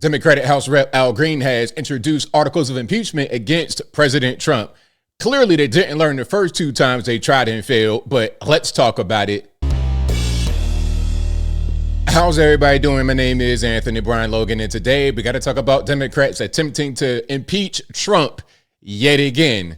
Democratic House Rep Al Green has introduced articles of impeachment against President Trump. Clearly, they didn't learn the first two times they tried and failed, but let's talk about it. How's everybody doing? My name is Anthony Brian Logan, and today we got to talk about Democrats attempting to impeach Trump yet again.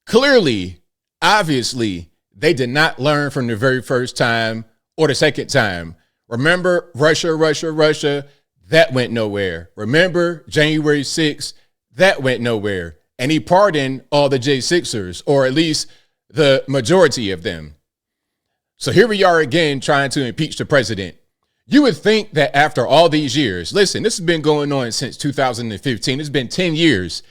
Clearly, obviously, they did not learn from the very first time or the second time. Remember Russia, that went nowhere. Remember January 6th, that went nowhere. And he pardoned all the J6ers, or at least the majority of them. So here we are again trying to impeach the president. You would think that after all these years, listen, this has been going on since 2015. It's been 10 years,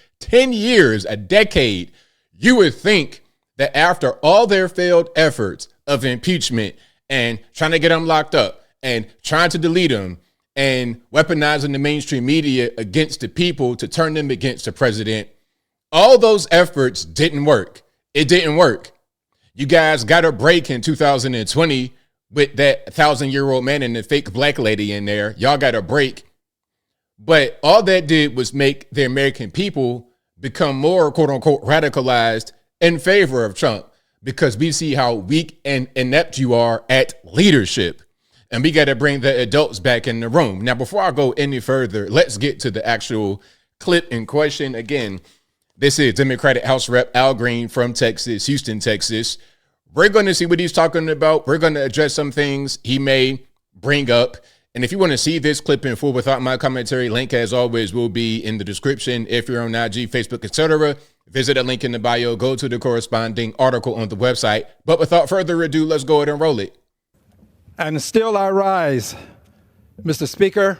a decade. You would think that after all their failed efforts of impeachment and trying to get them locked up and trying to delete them and weaponizing the mainstream media against the people to turn them against the president, all those efforts didn't work. It didn't work. You guys got a break in 2020 with that 1,000-year-old man and the fake black lady in there. Y'all got a break. But all that did was make the American people become more, quote unquote, radicalized in favor of Trump, because we see how weak and inept you are at leadership. And we got to bring the adults back in the room. Now, before I go any further, let's get to the actual clip in question. Again, this is Democratic House Rep Al Green from Texas, Houston, Texas. We're going to see what he's talking about. We're going to address some things he may bring up. And if you want to see this clip in full without my commentary, link, as always, will be in the description. If you're on IG, Facebook, etc., visit a link in the bio. Go to the corresponding article on the website. But without further ado, let's go ahead and roll it. And still I rise, Mr. Speaker.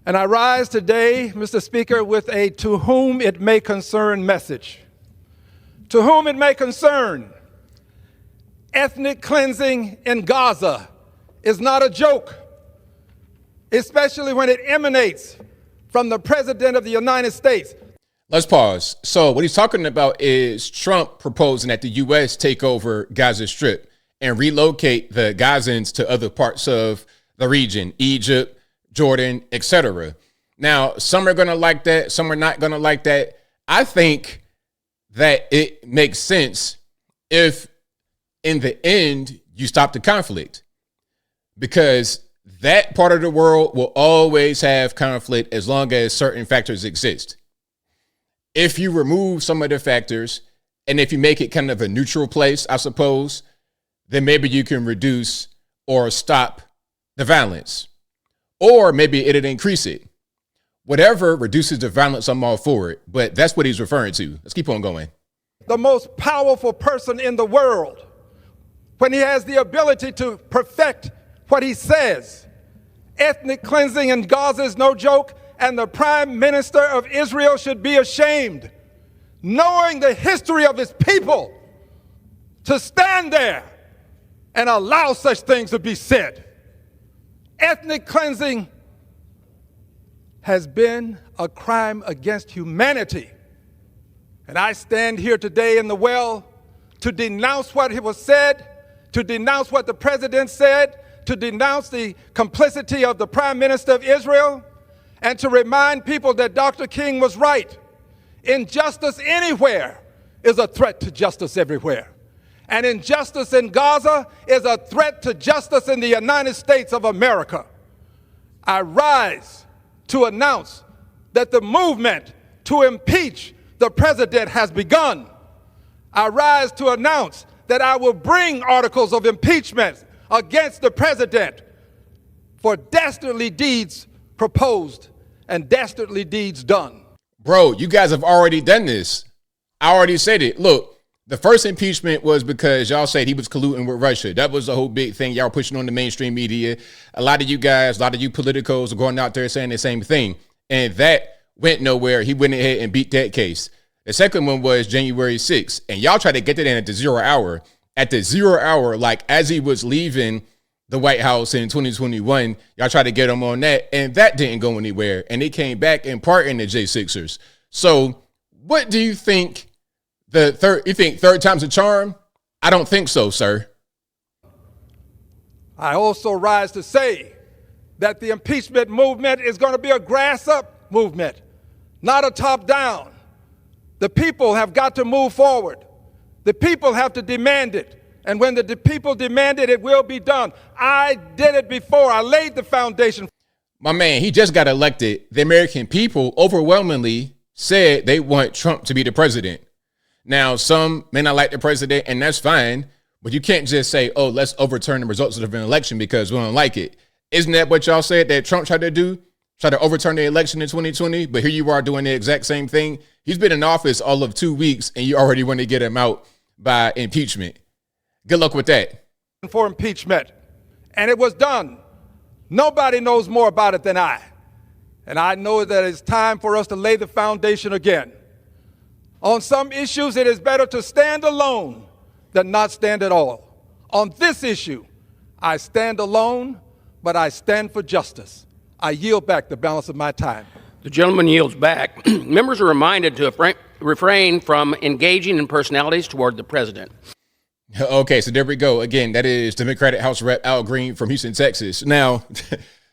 And I rise today, Mr. Speaker, with a to whom it may concern message. To whom it may concern, ethnic cleansing in Gaza is not a joke, especially when it emanates from the President of the United States. Let's pause. So what he's talking about is Trump proposing that the U.S. take over Gaza Strip and relocate the Gazans to other parts of the region, Egypt, Jordan, etc. Now, some are going to like that. Some are not going to like that. I think that it makes sense if in the end you stop the conflict, because that part of the world will always have conflict as long as certain factors exist. If you remove some of the factors and if you make it kind of a neutral place, I suppose, then maybe you can reduce or stop the violence, or maybe it'll increase it. Whatever reduces the violence, I'm all for it. But that's what he's referring to. Let's keep on going. The most powerful person in the world, when he has the ability to perfect what he says. Ethnic cleansing in Gaza is no joke, and the Prime Minister of Israel should be ashamed, knowing the history of his people, to stand there and allow such things to be said. Ethnic cleansing has been a crime against humanity. And I stand here today in the well to denounce what was said, to denounce what the president said, to denounce the complicity of the Prime Minister of Israel, and to remind people that Dr. King was right. Injustice anywhere is a threat to justice everywhere. And injustice in Gaza is a threat to justice in the United States of America. I rise to announce that the movement to impeach the president has begun. I rise to announce that I will bring articles of impeachment against the president for dastardly deeds proposed and dastardly deeds done. Bro, you guys have already done this. I already said it. Look, the first impeachment was because y'all said he was colluding with Russia. That was the whole big thing y'all pushing on the mainstream media. A lot of you guys, a lot of you politicos are going out there saying the same thing. And that went nowhere. He went ahead and beat that case. The second one was January 6th. And y'all tried to get that in at the 0 hour. At the 0 hour, like as he was leaving the White House in 2021, y'all tried to get him on that. And that didn't go anywhere. And they came back and pardoned the J6ers. So what do you think? You think third time's a charm? I don't think so, sir. I also rise to say that the impeachment movement is going to be a grass-up movement, not a top-down. The people have got to move forward. The people have to demand it. And when the people demand it, it will be done. I did it before. I laid the foundation. My man, he just got elected. The American people overwhelmingly said they want Trump to be the president. Now, some may not like the president, and that's fine. But you can't just say, oh, let's overturn the results of an election because we don't like it. Isn't that what y'all said that Trump tried to do? Try to overturn the election in 2020, but here you are doing the exact same thing. He's been in office all of 2 weeks, and you already want to get him out by impeachment. Good luck with that. For impeachment, and it was done. Nobody knows more about it than I. And I know that it's time for us to lay the foundation again. On some issues, it is better to stand alone than not stand at all. On this issue, I stand alone, but I stand for justice. I yield back the balance of my time. The gentleman yields back. Members are reminded to refrain from engaging in personalities toward the president. Okay, so there we go. Again, that is Democratic House Rep Al Green from Houston, Texas. Now,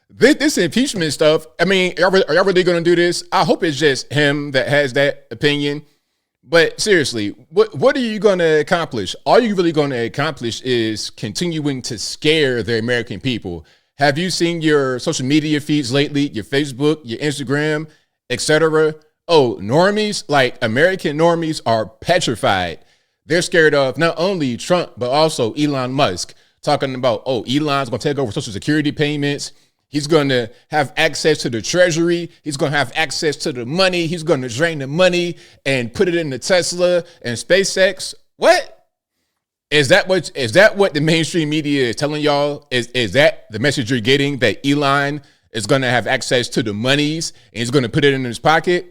this impeachment stuff, I mean, are y'all really going to do this? I hope it's just him that has that opinion. But seriously, what are you going to accomplish? All you're really going to accomplish is continuing to scare the American people. Have you seen your social media feeds lately, your Facebook, your Instagram, etc.? Oh, normies, like American normies are petrified. They're scared of not only Trump, but also Elon Musk, talking about, oh, Elon's going to take over Social Security payments. He's going to have access to the treasury. He's going to have access to the money. He's going to drain the money and put it into Tesla and SpaceX. What? Is that what the mainstream media is telling y'all? Is that the message you're getting, that Elon is going to have access to the monies and he's going to put it in his pocket?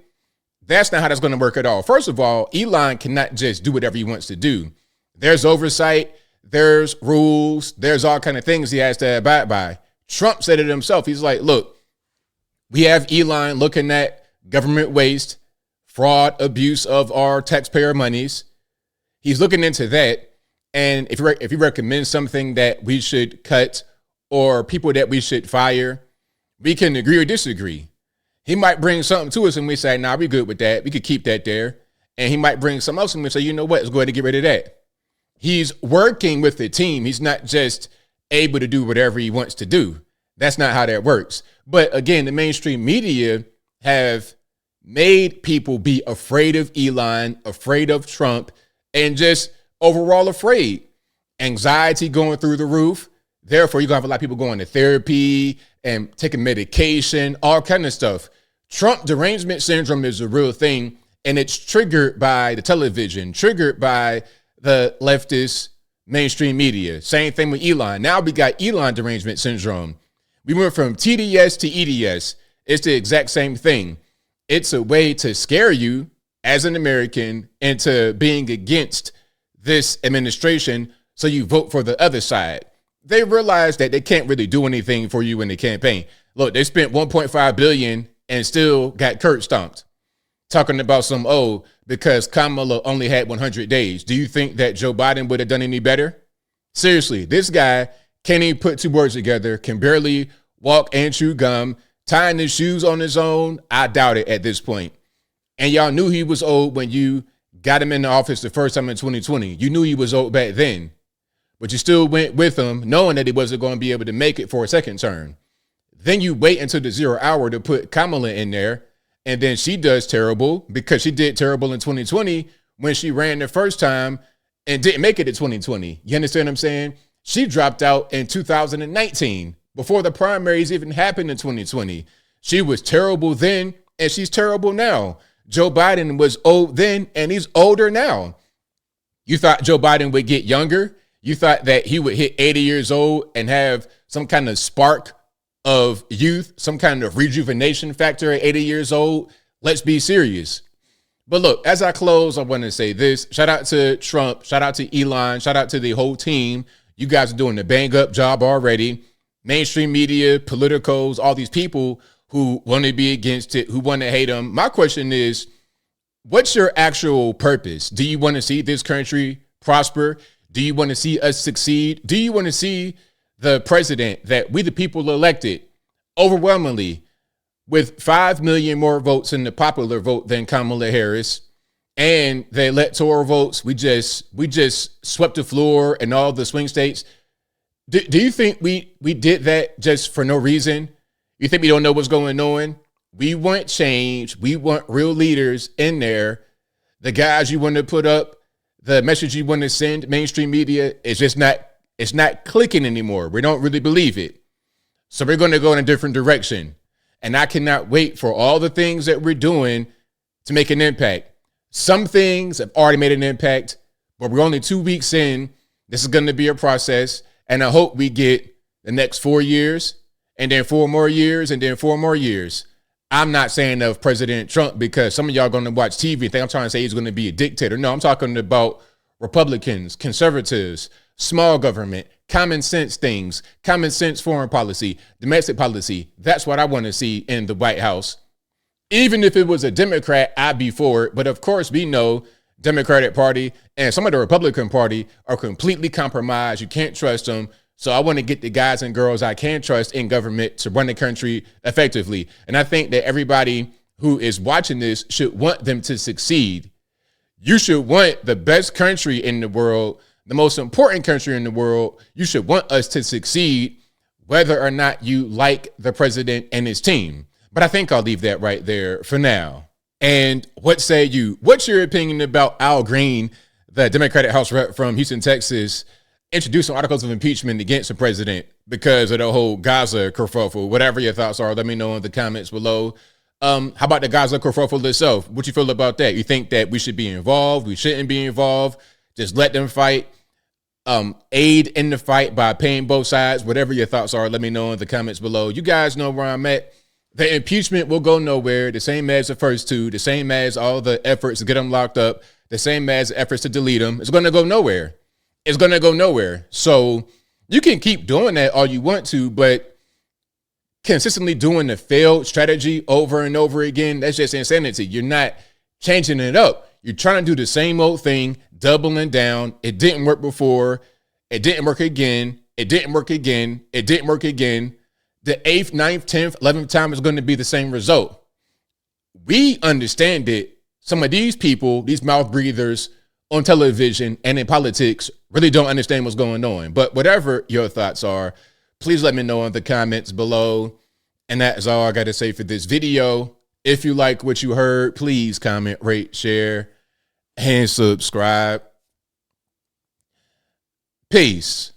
That's not how that's going to work at all. First of all, Elon cannot just do whatever he wants to do. There's oversight. There's rules. There's all kind of things he has to abide by. Trump said it himself. He's like, look, we have Elon looking at government waste, fraud, abuse of our taxpayer monies. He's looking into that. And if he recommends something that we should cut or people that we should fire, we can agree or disagree. He might bring something to us and we say, nah, we good with that. We could keep that there. And he might bring something else and we say, you know what, let's go ahead and get rid of that. He's working with the team. He's not just able to do whatever he wants to do. That's not how that works. But again, the mainstream media have made people be afraid of Elon, afraid of Trump, and just overall afraid. Anxiety going through the roof. Therefore, you're going to have a lot of people going to therapy and taking medication, all kind of stuff. Trump derangement syndrome is a real thing, and it's triggered by the television, triggered by the leftist mainstream media. Same thing with Elon. Now we got Elon derangement syndrome. We went from TDS to EDS. It's the exact same thing. It's a way to scare you as an American into being against this administration so you vote for the other side. They realize that they can't really do anything for you in the campaign. Look, they spent $1.5 billion and still got curb stomped. Talking about because Kamala only had 100 days. Do you think that Joe Biden would have done any better? Seriously, this guy can't even put two words together, can barely walk and chew gum, tying his shoes on his own. I doubt it at this point. And y'all knew he was old when you got him in the office the first time in 2020. You knew he was old back then, but you still went with him knowing that he wasn't going to be able to make it for a second term. Then you wait until the 0 hour to put Kamala in there. And then she does terrible because she did terrible in 2020 when she ran the first time and didn't make it in 2020. You understand what I'm saying? She dropped out in 2019 before the primaries even happened in 2020. She was terrible then and she's terrible now. Joe Biden was old then and he's older now. You thought Joe Biden would get younger? You thought that he would hit 80 years old and have some kind of spark of youth, some kind of rejuvenation factor at 80 years old? Let's be serious. But look, as I close, I want to say this. Shout out to Trump. Shout out to Elon. Shout out to the whole team. You guys are doing a bang up job already. Mainstream media, politicos, all these people who want to be against it, who want to hate them. My question is, what's your actual purpose? Do you want to see this country prosper? Do you want to see us succeed? Do you want to see the president that we the people elected overwhelmingly with 5 million more votes in the popular vote than Kamala Harris. And the electoral votes, we just swept the floor in all the swing states. Do you think we did that just for no reason? You think we don't know what's going on? We want change. We want real leaders in there. The guys you want to put up, the message you want to send, mainstream media, it's not clicking anymore. We don't really believe it. So we're going to go in a different direction. And I cannot wait for all the things that we're doing to make an impact. Some things have already made an impact, but we're only 2 weeks in. This is going to be a process. And I hope we get the next 4 years and then 4 more years and then 4 more years. I'm not saying of President Trump because some of y'all are going to watch TV and think I'm trying to say he's going to be a dictator. No, I'm talking about Republicans, conservatives, small government, common sense things, common sense foreign policy, domestic policy. That's what I want to see in the White House. Even if it was a Democrat, I'd be for it. But of course, we know Democratic Party and some of the Republican Party are completely compromised. You can't trust them. So I want to get the guys and girls I can trust in government to run the country effectively. And I think that everybody who is watching this should want them to succeed. You should want the best country in the world, the most important country in the world. You should want us to succeed, whether or not you like the president and his team. But I think I'll leave that right there for now. And what say you? What's your opinion about Al Green, the Democratic House rep from Houston, Texas, introducing articles of impeachment against the president because of the whole Gaza kerfuffle? Whatever your thoughts are, let me know in the comments below. How about the Gaza kerfuffle itself? What you feel about that? You think that we should be involved? We shouldn't be involved? Just let them fight? Aid in the fight by paying both sides? Whatever your thoughts are, let me know in the comments below. You guys know where I'm at. The impeachment will go nowhere, the same as the first two, the same as all the efforts to get them locked up, the same as efforts to delete them. It's going to go nowhere. It's going to go nowhere. So you can keep doing that all you want to, but consistently doing the failed strategy over and over again, that's just insanity. You're not changing it up. You're trying to do the same old thing, doubling down. It didn't work before. It didn't work again. It didn't work again. It didn't work again. The 8th, 9th, 10th, 11th time is going to be the same result. We understand it. Some of these people, these mouth breathers on television and in politics really don't understand what's going on. But whatever your thoughts are, please let me know in the comments below. And that is all I got to say for this video. If you like what you heard, please comment, rate, share, and subscribe. Peace.